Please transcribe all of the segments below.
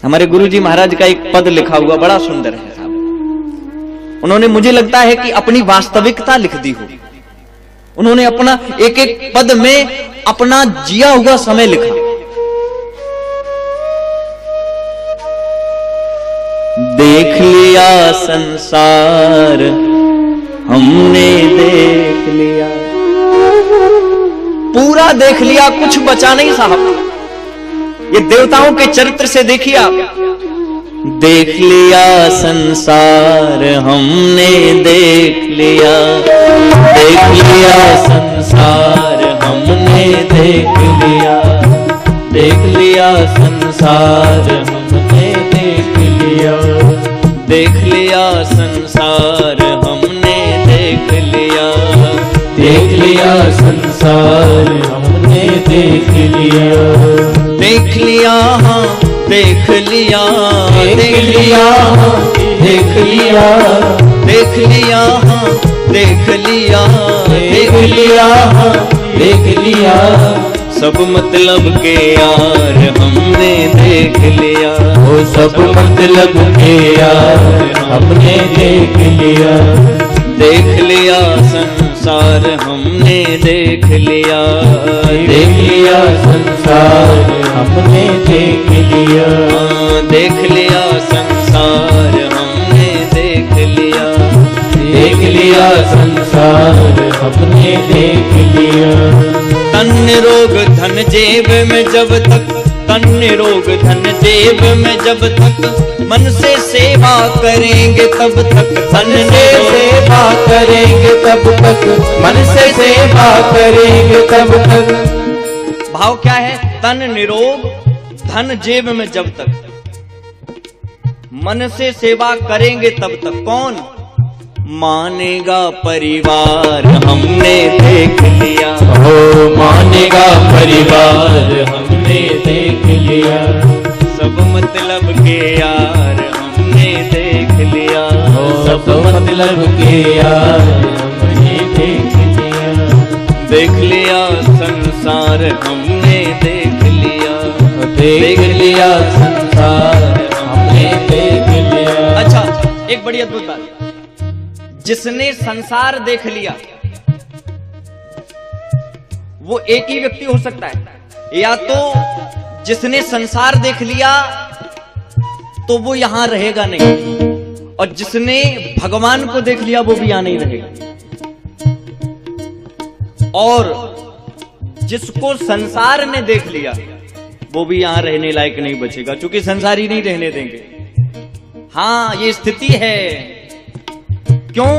हमारे गुरुजी महाराज का एक पद लिखा हुआ बड़ा सुंदर है साहब। उन्होंने, मुझे लगता है कि अपनी वास्तविकता लिख दी हो। उन्होंने अपना एक एक पद में अपना जिया हुआ समय लिखा। देख लिया संसार हमने, देख लिया, पूरा देख लिया, कुछ बचा नहीं साहब। ये देवताओं के चरित्र से देखिए आप। देख लिया संसार हमने, देख लिया, देख लिया संसार हमने, देख लिया, देख लिया संसार हमने, देख लिया, देख लिया संसार हमने, देख लिया, देख लिया संसार हमने, देख लिया, देख लिया, हाँ देख लिया, देख लिया, देख लिया, देख लिया, हाँ देख लिया, देख लिया, हाँ देख लिया, सब मतलब के यार हमने देख लिया, वो सब मतलब के यार हमने देख लिया, देख लिया संसार हमने, देख लिया, देख लिया संसार हमने, देख लिया, देख लिया संसार हमने, देख लिया, देख लिया संसार हमने, देख लिया। तन रोग धन जेब में जब तक, तन रोग धन जेब में जब तक, मन से सेवा करेंगे तब तक, मन से सेवा करेंगे तब तक, मन से सेवा करेंगे तब तक। भाव क्या है? तन निरोग धन जेब में जब तक, मन से सेवा करेंगे तब तक। कौन मानेगा? परिवार हमने देख लिया, हो मानेगा परिवार हमने देख लिया, सब मतलब के यार हमने देख लिया, हो सब मतलब के यार हमने देख लिया, देख लिया संसार हमने, देख लिया, देख लिया संसार हमने, देख लिया। अच्छा, एक बड़ी अद्भुत बात, जिसने संसार देख लिया वो एक ही व्यक्ति हो सकता है। या तो जिसने संसार देख लिया तो वो यहां रहेगा नहीं, और जिसने भगवान को देख लिया वो भी यहां नहीं रहेगा। और जिसको संसार ने देख लिया वो भी यहां रहने लायक नहीं बचेगा, क्योंकि संसार ही नहीं रहने देंगे। हां, ये स्थिति है। क्यों?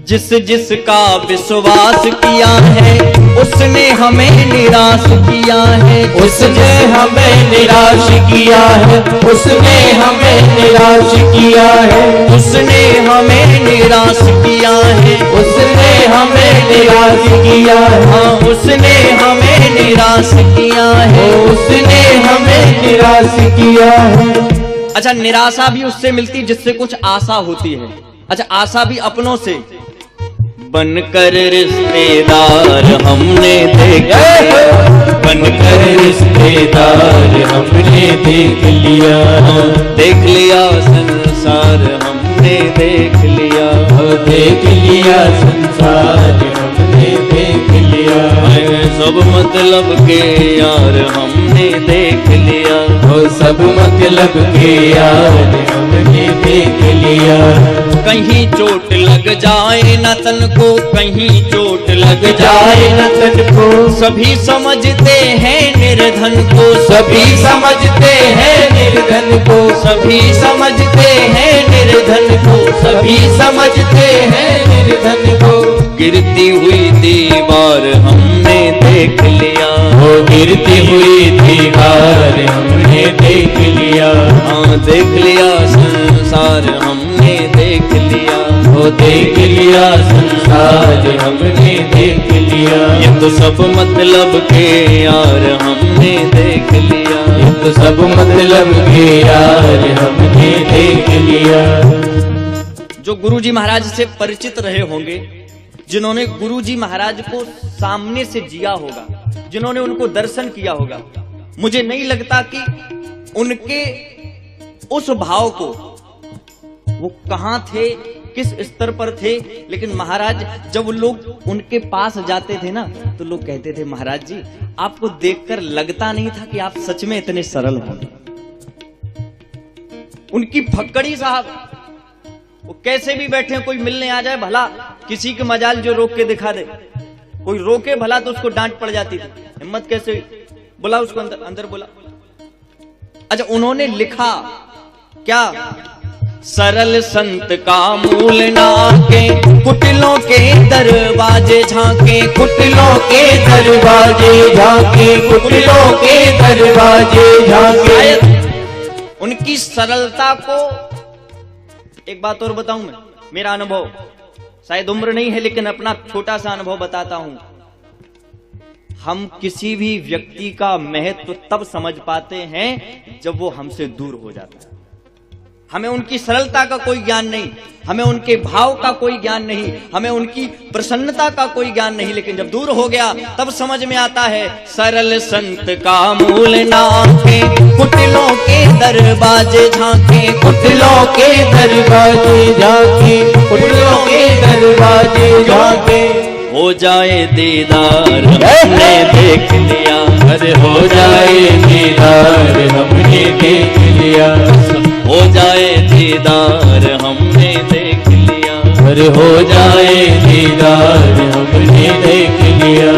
जिस जिसका विश्वास किया है उसने हमें निराश किया है, उसने हमें निराश किया है, उसने हमें निराश किया है, उसने हमें निराश किया है, उसने हमें निराश किया है, हाँ उसने हमें निराश किया है, उसने हमें निराश किया है। अच्छा, निराशा भी उससे मिलती जिससे कुछ आशा होती है। अच्छा, आशा भी अपनों से। बनकर रिश्तेदार हमने देखा, बनकर रिश्तेदार हमने देख लिया, देख लिया संसार हमने, देख लिया, देख लिया संसार हमने, देख लिया, सब मतलब के यार हमने देख लिया, सब मतलब के यार हमने देख लिया। कहीं चोट लग जाए न तन को, कहीं चोट लग जाए न तन को, सभी समझते हैं निर्धन को, सभी समझते हैं निर्धन को, सभी समझते हैं निर्धन को, सभी समझते हैं निर्धन को। गिरती हुई दीवार हमने देख लिया, वो गिरती हुई दीवार हमने देख लिया, हाँ देख लिया संसार हमने, देख लिया, वो देख लिया संसार हमने, देख लिया, ये तो सब मतलब के यार हमने देख लिया, ये तो सब मतलब के यार हमने देख लिया। जो गुरुजी महाराज से परिचित रहे होंगे, जिन्होंने गुरुजी महाराज को सामने से जिया होगा, जिन्होंने उनको दर्शन किया होगा, मुझे नहीं लगता कि उनके उस भाव को, वो कहां थे, किस स्तर पर थे, लेकिन महाराज जब लोग उनके पास जाते थे ना तो लोग कहते थे महाराज जी आपको देखकर लगता नहीं था कि आप सच में इतने सरल होंगे। उनकी फक्कड़ी साहब, वो कैसे भी बैठे कोई मिलने आ जाए, भला किसी की मजाल जो रोक के दिखा दे, कोई रोके भला तो उसको डांट पड़ जाती थी। हिम्मत कैसे हुई, बुला उसको अंदर, अंदर बुला। अच्छा, उन्होंने लिखा क्या, सरल संत का मूल नाके, कुटिलों के दरवाजे झांके, कुटिलों के दरवाजे झांके, कुटिलों के दरवाजे झांके। उनकी सरलता को, एक बात और बताऊं मैं, मेरा अनुभव, शायद उम्र नहीं है लेकिन अपना छोटा सा अनुभव बताता हूं। हम किसी भी व्यक्ति का महत्व तब समझ पाते हैं जब वो हमसे दूर हो जाता है। हमें उनकी सरलता का कोई ज्ञान नहीं, हमें उनके भाव का कोई ज्ञान नहीं, हमें उनकी प्रसन्नता का कोई ज्ञान नहीं, लेकिन जब दूर हो गया तब समझ में आता है। सरल संत का मूल नाके, कुटिलों के दरवाजे झांके, कुटिलों के दरवाजे झांके, कुटिलों के दरवाजे झांके। हो जाए दीदार हमने देख लिया, अरे हो जाए दीदार हमने देख लिया, हो जाए दीदार हमने देख लिया, अरे हो जाए दीदार हमने देख लिया,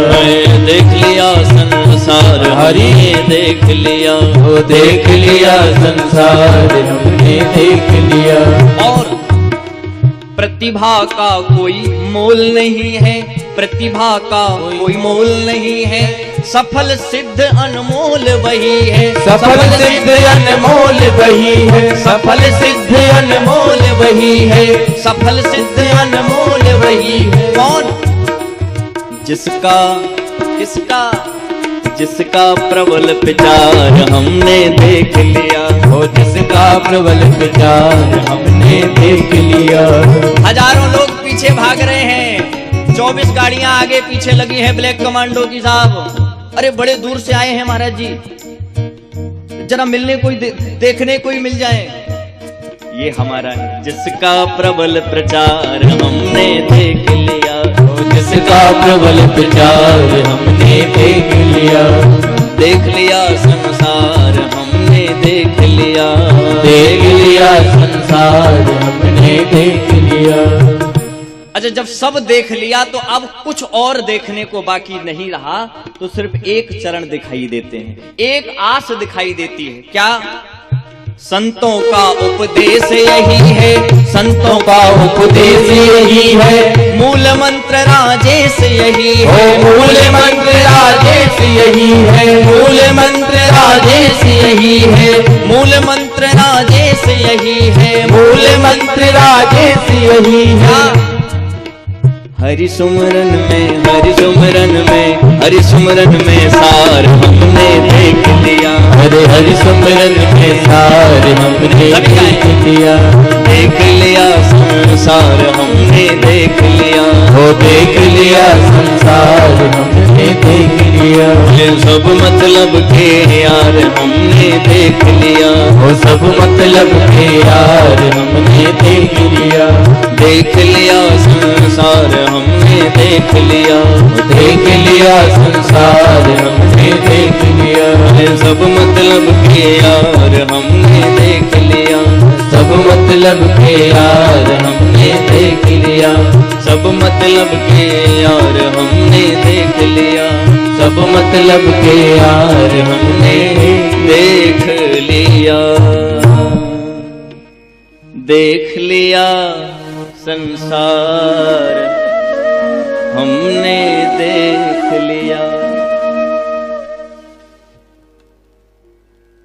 देख लिया संसार हरि देख लिया, वो देख लिया संसार हमने देख लिया। और प्रतिभा का कोई मोल नहीं है, प्रतिभा का कोई मोल नहीं है, सफल सिद्ध अनमोल वही है, सफल सिद्ध अनमोल वही है, सफल सिद्ध अनमोल वही है, सफल सिद्ध अनमोल वही है। कौन, जिसका, किसका, जिसका प्रबल विचार हमने देख लिया, वो जिसका प्रबल विचार हमने देख लिया। हजारों लोग पीछे भाग रहे हैं, 24 गाड़ियां आगे पीछे लगी हैं ब्लैक कमांडो की साहब, अरे बड़े दूर से आए हैं महाराज जी, जरा मिलने कोई देखने कोई मिल जाए। ये हमारा है, जिसका प्रबल प्रचार हमने देख लिया, जिसका प्रबल प्रचार हमने देख लिया, देख लिया संसार हमने देख लिया, देख लिया संसार हमने देख लिया। अच्छा, जब सब देख लिया तो अब कुछ और देखने को बाकी नहीं रहा, तो सिर्फ एक चरण दिखाई देते हैं, एक आस दिखाई देती है। क्या, संतों का उपदेश यही है, संतों का उपदेश यही है, मूल मंत्र राजेश यही है, मूल मंत्र राजेश यही है, मूल मंत्र राजेश यही है, मूल मंत्र राजेश यही है, मूल मंत्र राजेश यही है। हरि सुमरन में, हरि सुमरन में, हरि सुमरन में सार हमने देख लिया, अरे हरि सुमरन में सार हमने देख लिया, देख लिया संसार हमने देख लिया, वो देख लिया संसार हमने देख लिया। सब मतलब के यार हमने देख लिया, वो सब मतलब के यार हमने देख लिया, देख लिया संसार हमने देख लिया, देख लिया संसार हमने देख लिया। सब मतलब के यार हमने देख लिया, सब मतलब के यार हमने देख लिया, सब मतलब के यार हमने देख लिया, सब मतलब के यार हमने देख लिया, देख लिया संसार हमने देख लिया।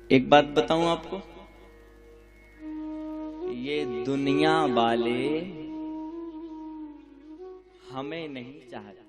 एक बात बताऊं आपको, ये दुनिया वाले हमें नहीं चाहते।